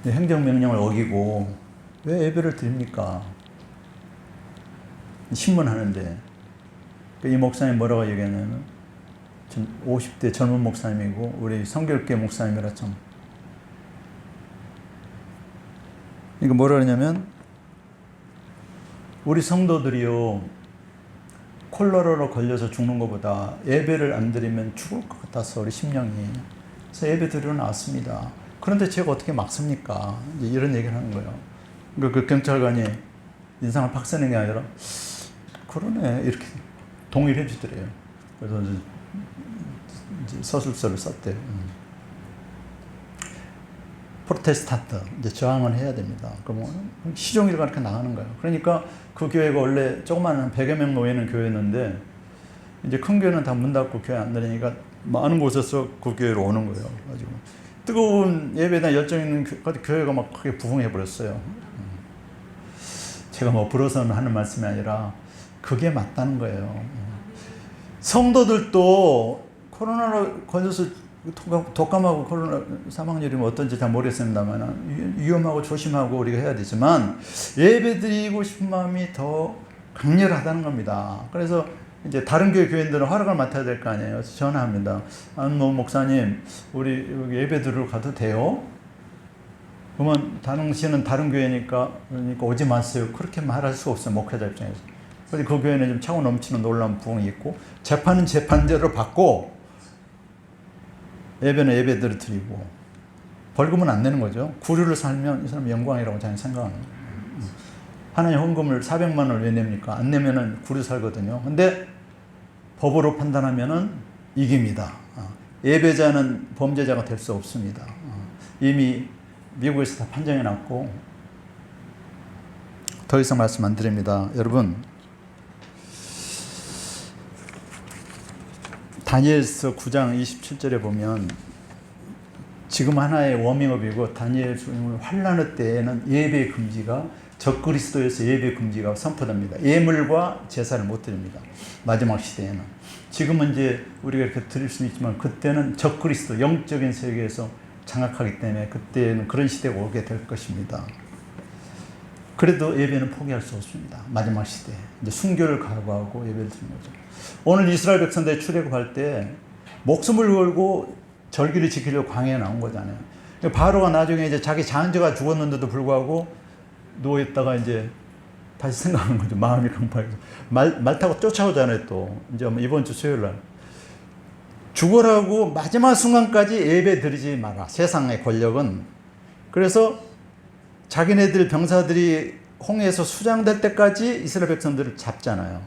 S1: 행정명령을 어기고 왜 예배를 드립니까? 신문하는데 이 목사님 뭐라고 얘기했냐면 50대 젊은 목사님이고 우리 성결교회 목사님이라 참 이거 뭐라 그러냐면 우리 성도들이요 콜레라로 걸려서 죽는 것보다 예배를 안 드리면 죽을 것 같아서 우리 심령이 그래서 예배 드리러 나왔습니다. 그런데 제가 어떻게 막습니까? 이제 이런 얘기를 하는 거예요. 그러니까 그 경찰관이 인상을 팍 쓰는 게 아니라 그러네 이렇게 동의를 해주더래요. 그래서 이제 서술서를 썼대요. 프로테스탄트 이제 저항을 해야 됩니다. 그러면 시종일관 이렇게 나가는 거예요. 그러니까 그 교회가 원래 조그마한 100여 명 모이는 교회였는데 이제 큰 교회는 다 문 닫고 교회 안 다니니까 많은 곳에서 그 교회로 오는 거예요. 가지고 뜨거운 예배에 대한 열정 있는 교회가 막 크게 부흥해 버렸어요. 제가 뭐 불어서는 하는 말씀이 아니라 그게 맞다는 거예요. 성도들도 코로나로 걸려서 독감하고 코로나 사망률이 어떤지 잘 모르겠습니다만 위험하고 조심하고 우리가 해야 되지만 예배드리고 싶은 마음이 더 강렬하다는 겁니다. 그래서 이제 다른 교인들은 허락을 맡아야 될 거 아니에요. 그래서 전화합니다. 안모 목사님, 우리 여기 예배 드리러 가도 돼요? 그러면 당신은 다른 교회니까 그러니까 오지 마세요. 그렇게 말할 수 없어요. 목회자 입장에서. 그래서 그 교회는 좀 차고 넘치는 놀라운 부흥이 있고 재판은 재판대로 받고 예배는 예배대로 드리고 벌금은 안 내는 거죠. 구류를 살면 이 사람 영광이라고 자기는 생각하는 거예요. 하나님 헌금을 400만 원을 왜 냅니까? 안 내면은 구류 살거든요. 근데 법으로 판단하면은 이깁니다. 예배자는 범죄자가 될 수 없습니다. 이미 미국에서 다 판정해 놨고 더 이상 말씀 안 드립니다. 여러분 다니엘서 9장 27절에 보면 지금 하나의 워밍업이고 다니엘 환란의 때에는 예배 금지가 적그리스도에서 예배 금지가 선포됩니다. 예물과 제사를 못 드립니다. 마지막 시대에는. 지금은 이제 우리가 이렇게 드릴 수는 있지만 그때는 적그리스도 영적인 세계에서 장악하기 때문에 그때는 그런 시대가 오게 될 것입니다. 그래도 예배는 포기할 수 없습니다. 마지막 시대. 이제 순교를 각오하고 예배를 드리는 거죠. 오늘 이스라엘 백성들이 출애굽할 때 목숨을 걸고 절기를 지키려고 광야에 나온 거잖아요. 바로가 나중에 이제 자기 장자가 죽었는데도 불구하고 누워있다가 이제 다시 생각하는 거죠. 마음이 강팍해서. 말 타고 쫓아오잖아요, 또. 이제 이번 주 수요일 날. 죽으라고 마지막 순간까지 예배 드리지 마라. 세상의 권력은. 그래서 자기네들 병사들이 홍해에서 수장될 때까지 이스라엘 백성들을 잡잖아요.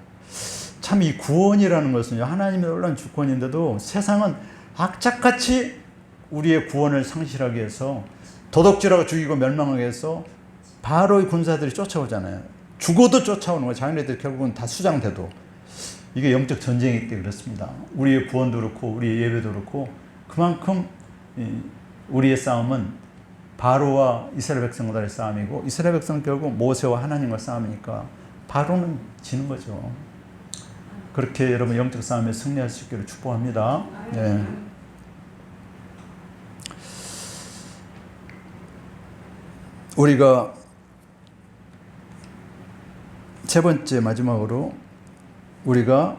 S1: 참 이 구원이라는 것은요, 하나님의 놀라운 주권인데도 세상은 악착같이 우리의 구원을 상실하게 해서 도둑질하고 죽이고 멸망하게 해서 바로의 군사들이 쫓아오잖아요. 죽어도 쫓아오는 거예요. 자기네들 결국은 다 수장돼도. 이게 영적 전쟁이기 때문에 그렇습니다. 우리의 구원도 그렇고 우리의 예배도 그렇고 그만큼 우리의 싸움은 바로와 이스라엘 백성과의 싸움이고 이스라엘 백성은 결국 모세와 하나님과 싸움이니까 바로는 지는 거죠. 그렇게 여러분 영적 싸움에 승리할 수 있기를 축복합니다. 네. 우리가 세 번째 마지막으로 우리가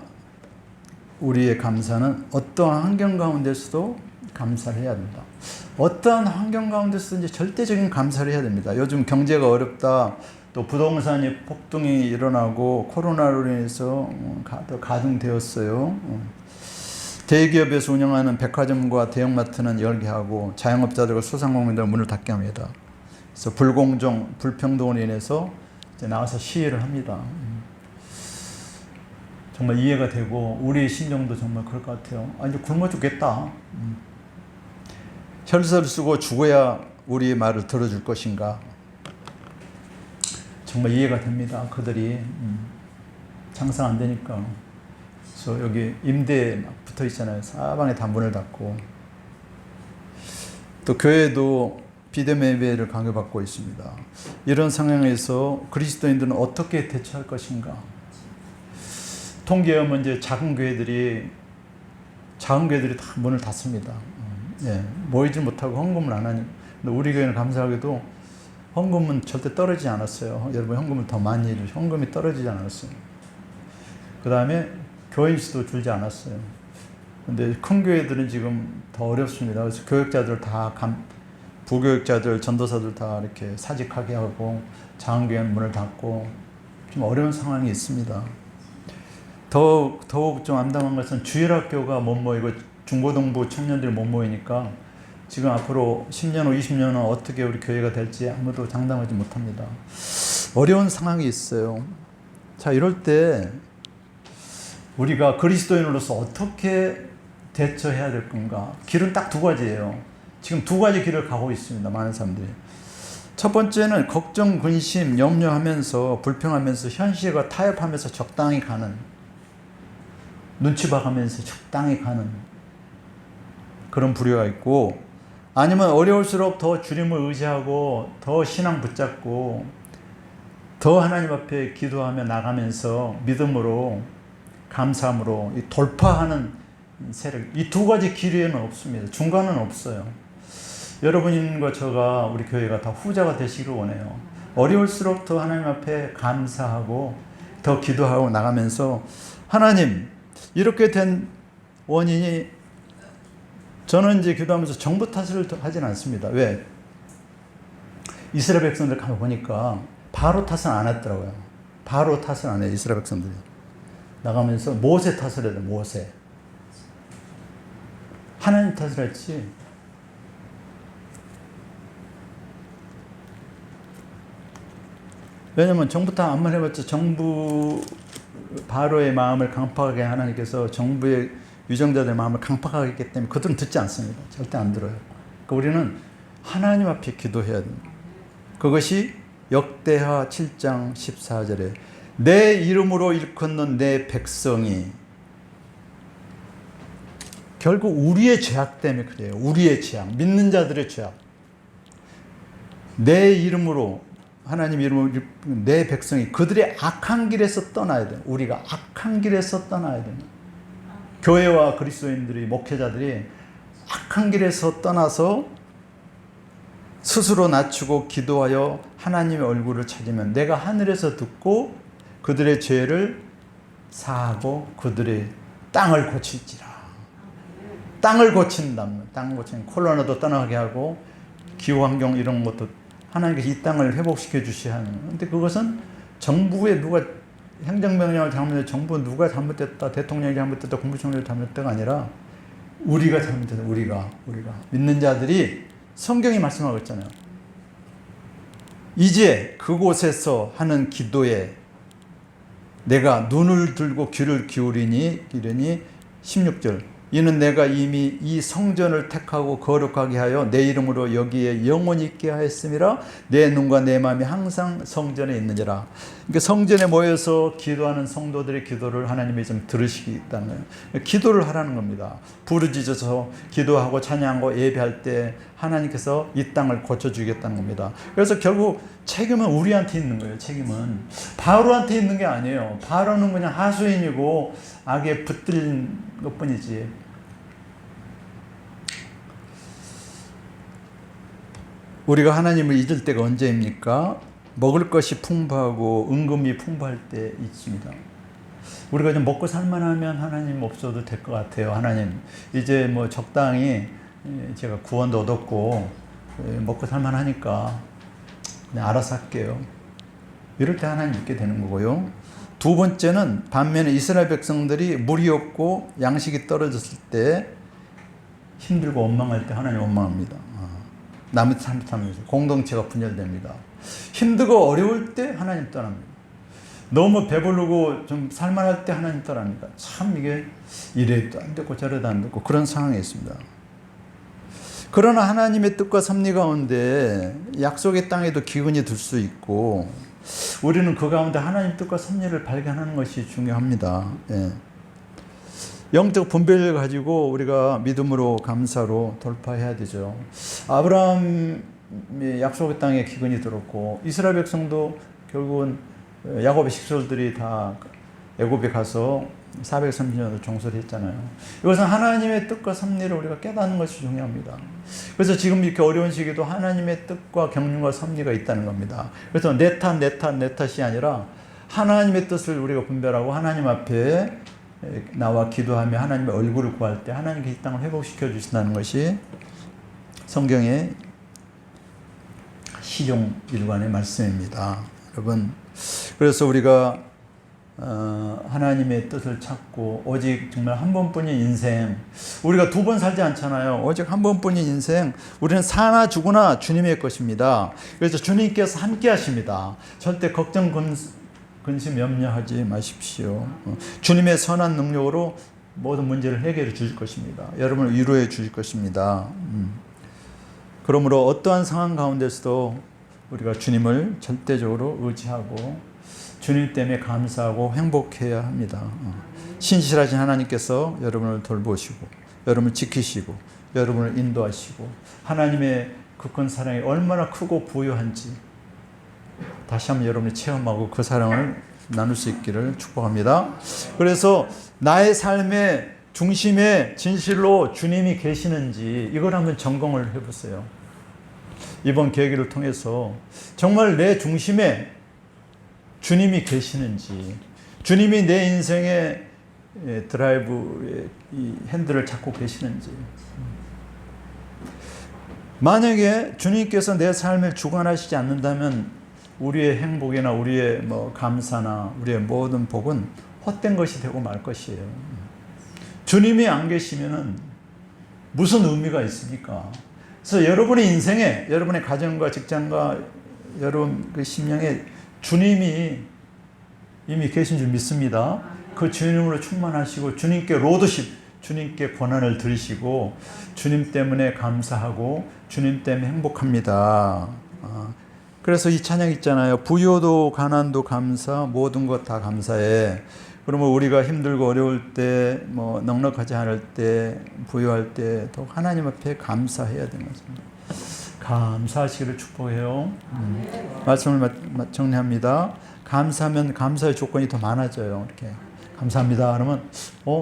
S1: 우리의 감사는 어떠한 환경 가운데서도 감사를 해야 된다. 어떠한 환경 가운데서든지 절대적인 감사를 해야 됩니다. 요즘 경제가 어렵다. 또 부동산이 폭등이 일어나고 코로나로 인해서 가중되었어요. 대기업에서 운영하는 백화점과 대형마트는 열게 하고 자영업자들과 소상공인들은 문을 닫게 합니다. 그래서 불공정, 불평등으로 인해서 이제 나와서 시위를 합니다. 정말 이해가 되고 우리의 심정도 정말 그럴 것 같아요. 이제 굶어 죽겠다. 혈서를 쓰고 죽어야 우리의 말을 들어줄 것인가. 정말 이해가 됩니다. 그들이 장사 안 되니까. 그래서 여기 임대에 막 붙어 있잖아요. 사방에 다 문을 닫고. 또 교회도 비대면 예배를 강요받고 있습니다. 이런 상황에서 그리스도인들은 어떻게 대처할 것인가? 통계에 보면 이제 작은 교회들이 다 문을 닫습니다. 모이지 못하고 헌금을 안 하니. 근데 우리 교회는 감사하게도 헌금은 절대 떨어지지 않았어요. 여러분 헌금을 더 많이 해주시고 헌금이 떨어지지 않았어요. 그 다음에 교인 수도 줄지 않았어요. 근데 큰 교회들은 지금 더 어렵습니다. 그래서 교육자들 다 부교육자들, 전도사들 다 이렇게 사직하게 하고 장교회는 문을 닫고 좀 어려운 상황이 있습니다. 더욱 좀 암담한 것은 주일학교가 못 모이고 중고등부 청년들이 못 모이니까 지금 앞으로 10년 후 20년 후 어떻게 우리 교회가 될지 아무도 장담하지 못합니다. 어려운 상황이 있어요. 자, 이럴 때 우리가 그리스도인으로서 어떻게 대처해야 될 건가? 길은 딱 두 가지예요. 지금 두 가지 길을 가고 있습니다. 많은 사람들이. 첫 번째는 걱정, 근심, 염려하면서 불평하면서 현실과 타협하면서 적당히 가는, 눈치 봐가면서 적당히 가는 그런 부류가 있고, 아니면 어려울수록 더 주님을 의지하고 더 신앙 붙잡고 더 하나님 앞에 기도하며 나가면서 믿음으로 감사함으로 돌파하는 세력. 이 두 가지 길에는 없습니다. 중간은 없어요. 여러분과 저가 우리 교회가 다 후자가 되시기를 원해요. 어려울수록 더 하나님 앞에 감사하고 더 기도하고 나가면서 하나님 이렇게 된 원인이 저는 이제 기도하면서 정부 탓을 하진 않습니다. 왜? 이스라엘 백성들 가보니까 바로 탓은 안 했더라고요. 바로 탓은 안 해요. 이스라엘 백성들이. 나가면서 모세 탓을 해요. 모세. 하나님 탓을 했지. 왜냐면 정부 탓 안만 해봤자 정부 바로의 마음을 강팍하게 하나님께서 정부의 위정자들의 마음을 강팍하게 했기 때문에 그들은 듣지 않습니다. 절대 안 들어요. 그러니까 우리는 하나님 앞에 기도해야 됩니다. 그것이 역대하 7장 14절에 내 이름으로 일컫는 내 백성이 결국 우리의 죄악 때문에 그래요. 우리의 죄악, 믿는 자들의 죄악. 내 이름으로 하나님 이름으로 내 백성이 그들의 악한 길에서 떠나야 돼요. 우리가 악한 길에서 떠나야 됩니다. 교회와 그리스도인들이 목회자들이 악한 길에서 떠나서 스스로 낮추고 기도하여 하나님의 얼굴을 찾으면 내가 하늘에서 듣고 그들의 죄를 사하고 그들의 땅을 고칠지라. 땅을 고친다면 땅 고치는 코로나도 떠나게 하고 기후환경 이런 것도 하나님께서 이 땅을 회복시켜 주셔야 하는. 근데 그것은 정부에 누가 행정명령을 잘못했다, 정부 누가 잘못됐다, 대통령이 잘못됐다, 국무총리가 잘못됐다가 아니라 우리가 잘못했다. 우리가 믿는 자들이 성경이 말씀하고 있잖아요. 이제 그곳에서 하는 기도에 내가 눈을 들고 귀를 기울이니 16절 이는 내가 이미 이 성전을 택하고 거룩하게 하여 내 이름으로 여기에 영원히 있게 하였음이라 내 눈과 내 마음이 항상 성전에 있느니라. 그러니까 성전에 모여서 기도하는 성도들의 기도를 하나님이 좀 들으시겠다는 거예요. 기도를 하라는 겁니다. 부르짖어서 기도하고 찬양하고 예배할 때 하나님께서 이 땅을 고쳐주겠다는 겁니다. 그래서 결국 책임은 우리한테 있는 거예요. 책임은 바로한테 있는 게 아니에요. 바로는 그냥 하수인이고 악에 붙들린 것뿐이지. 우리가 하나님을 잊을 때가 언제입니까? 먹을 것이 풍부하고 은금이 풍부할 때 있습니다. 우리가 좀 먹고 살만하면 하나님 없어도 될 것 같아요. 하나님 이제 뭐 적당히 제가 구원도 얻었고 먹고 살만하니까 그냥 알아서 할게요. 이럴 때 하나님 믿게 되는 거고요. 두 번째는 반면에 이스라엘 백성들이 물이 없고 양식이 떨어졌을 때 힘들고 원망할 때 하나님 원망합니다. 남의 잘못하면서 공동체가 분열됩니다. 힘들고 어려울 때 하나님 떠납니다. 너무 배부르고 좀 살만할 때 하나님 떠납니다. 참 이게 이래도 안 되고 저래도 안 되고 그런 상황에 있습니다. 그러나 하나님의 뜻과 섭리 가운데 약속의 땅에도 기근이 들 수 있고 우리는 그 가운데 하나님 뜻과 섭리를 발견하는 것이 중요합니다. 예. 영적 분별을 가지고 우리가 믿음으로 감사로 돌파해야 되죠. 아브라함의 약속의 땅에 기근이 들었고 이스라엘 백성도 결국은 야곱의 식솔들이 다 애굽에 가서 430년을 종살이 했잖아요. 이것은 하나님의 뜻과 섭리를 우리가 깨닫는 것이 중요합니다. 그래서 지금 이렇게 어려운 시기도 하나님의 뜻과 경륜과 섭리가 있다는 겁니다. 그래서 내 탓이 아니라 하나님의 뜻을 우리가 분별하고 하나님 앞에 나와 기도하며 하나님의 얼굴을 구할 때 하나님께 이 땅을 회복시켜 주신다는 것이 성경의 시종 일관의 말씀입니다. 여러분, 그래서 우리가 하나님의 뜻을 찾고 오직 정말 한 번뿐인 인생, 우리가 두 번 살지 않잖아요. 오직 한 번뿐인 인생, 우리는 사나 죽으나 주님의 것입니다. 그래서 주님께서 함께 하십니다. 절대 걱정 근심 염려하지 마십시오. 주님의 선한 능력으로 모든 문제를 해결해 주실 것입니다. 여러분을 위로해 주실 것입니다. 그러므로 어떠한 상황 가운데서도 우리가 주님을 절대적으로 의지하고 주님 때문에 감사하고 행복해야 합니다. 신실하신 하나님께서 여러분을 돌보시고 여러분을 지키시고 여러분을 인도하시고 하나님의 그 큰 사랑이 얼마나 크고 부유한지 다시 한번 여러분이 체험하고 그 사랑을 나눌 수 있기를 축복합니다. 그래서 나의 삶의 중심에 진실로 주님이 계시는지 이걸 한번 점검을 해보세요. 이번 계기를 통해서 정말 내 중심에 주님이 계시는지, 주님이 내 인생의 드라이브의 이 핸들을 잡고 계시는지. 만약에 주님께서 내 삶을 주관하시지 않는다면 우리의 행복이나 우리의 감사나 우리의 모든 복은 헛된 것이 되고 말 것이에요. 주님이 안 계시면은 무슨 의미가 있습니까? 그래서 여러분의 인생에, 여러분의 가정과 직장과 여러분 그 심령에 주님이 이미 계신 줄 믿습니다. 그 주님으로 충만하시고 주님께 로드십, 주님께 권한을 들으시고 주님 때문에 감사하고 주님 때문에 행복합니다. 그래서 이 찬양 있잖아요. 부요도 가난도 감사, 모든 것 다 감사해. 그러면 우리가 힘들고 어려울 때, 넉넉하지 않을 때, 부유할 때 또 하나님 앞에 감사해야 되는 것입니다. 감사하시기를 축복해요. 말씀을 정리합니다. 감사하면 감사의 조건이 더 많아져요. 이렇게 감사합니다. 그러면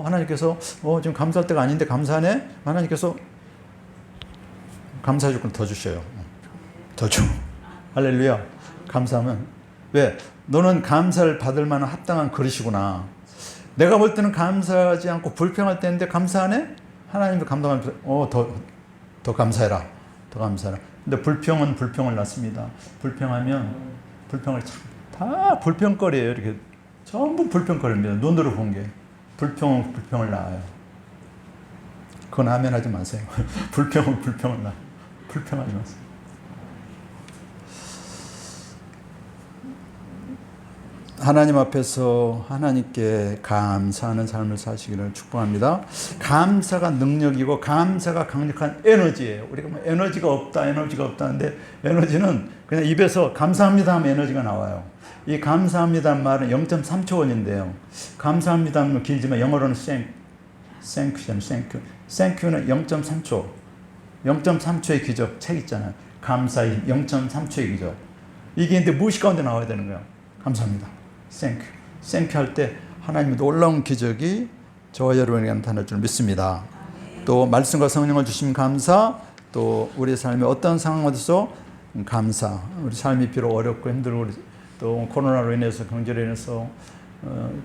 S1: 하나님께서 지금 감사할 때가 아닌데 감사하네. 하나님께서 감사 조건 더 주셔요. 더 줘. 할렐루야. 감사하면 왜? 너는 감사를 받을 만한 합당한 그릇이구나. 내가 볼 때는 감사하지 않고 불평할 때인데 감사하네? 하나님도 감동하면서 더 감사해라. 더 감사해라. 근데 불평은 불평을 낳습니다. 불평하면 불평을 다 불평거리예요. 이렇게 전부 불평거리입니다. 눈으로 본 게. 불평은 불평을 낳아요. 그건 아멘 하지 마세요. 불평은 불평을 낳아요. 불평하지 마세요. 하나님 앞에서 하나님께 감사하는 삶을 사시기를 축복합니다. 감사가 능력이고 감사가 강력한 에너지예요. 우리가 뭐 에너지가 없다 하는데 에너지는 그냥 입에서 감사합니다 하면 에너지가 나와요. 이 감사합니다는 말은 0.3초원인데요. 감사합니다는 길지만 영어로는 thank잖아요. thank는 0.3초. 0.3초의 기적 책 있잖아요. 감사의 0.3초의 기적. 이게 근데 무의식 가운데 나와야 되는 거예요. 감사합니다. thank 할 때 하나님의 놀라운 기적이 저와 여러분에게 나타날 줄 믿습니다. 또 말씀과 성령을 주신 감사, 또 우리 삶의 어떤 상황에서 감사. 우리 삶이 비록 어렵고 힘들고 또 코로나로 인해서 경제로 인해서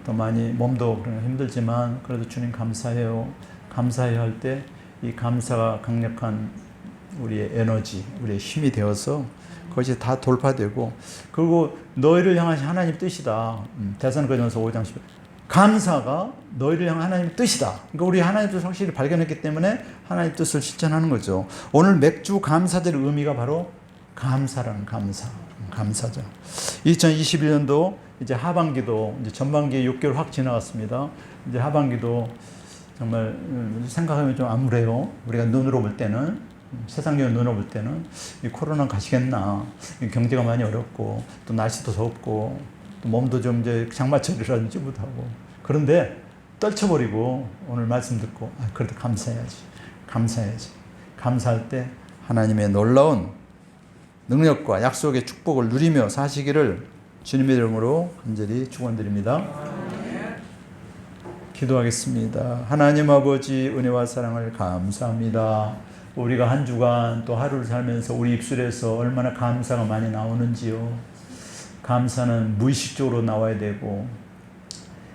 S1: 또 많이 몸도 힘들지만 그래도 주님 감사해요. 감사해야 할 때 이 감사가 강력한 우리의 에너지, 우리의 힘이 되어서 그것이 다 돌파되고, 그리고 너희를 향한 하나님 뜻이다. 데살로니가전서 5장 10절. 감사가 너희를 향한 하나님의 뜻이다. 그러니까 우리 하나님 뜻을 확실히 발견했기 때문에 하나님 뜻을 실천하는 거죠. 오늘 맥주 감사절의 의미가 바로 감사라는 감사죠. 2021년도 이제 하반기도 이제 전반기 6개월 확 지나갔습니다. 이제 하반기도 정말 생각하면 좀 암울해요. 우리가 눈으로 볼 때는, 세상적인 눈으로 볼 때는 이 코로나 가시겠나, 경제가 많이 어렵고 또 날씨도 덥고 또 몸도 좀 이제 장마철이라든지 못하고, 그런데 떨쳐버리고 오늘 말씀 듣고 그래도 감사해야지. 감사할 때 하나님의 놀라운 능력과 약속의 축복을 누리며 사시기를 주님의 이름으로 간절히 축원드립니다. 기도하겠습니다. 하나님 아버지, 은혜와 사랑을 감사합니다. 우리가 한 주간 또 하루를 살면서 우리 입술에서 얼마나 감사가 많이 나오는지요. 감사는 무의식적으로 나와야 되고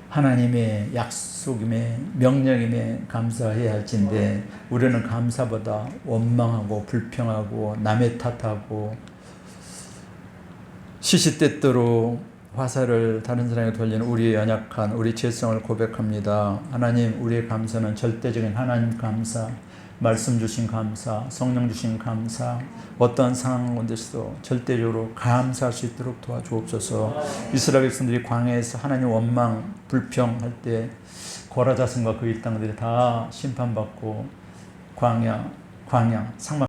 S1: 하나님의 약속임에 명령임에 감사해야 할진데, 우리는 감사보다 원망하고 불평하고 남의 탓하고 시시때때로 화살을 다른 사람에게 돌리는 우리의 연약한 우리 죄성을 고백합니다. 하나님, 우리의 감사는 절대적인 하나님 감사, 말씀 주신 감사, 성령 주신 감사, 어떠한 상황 가운데서도 절대적으로 감사할 수 있도록 도와주옵소서. 이스라엘 백성들이 광야에서 하나님 원망, 불평할 때 고라자손과 그 일당들이 다 심판받고 광야, 상막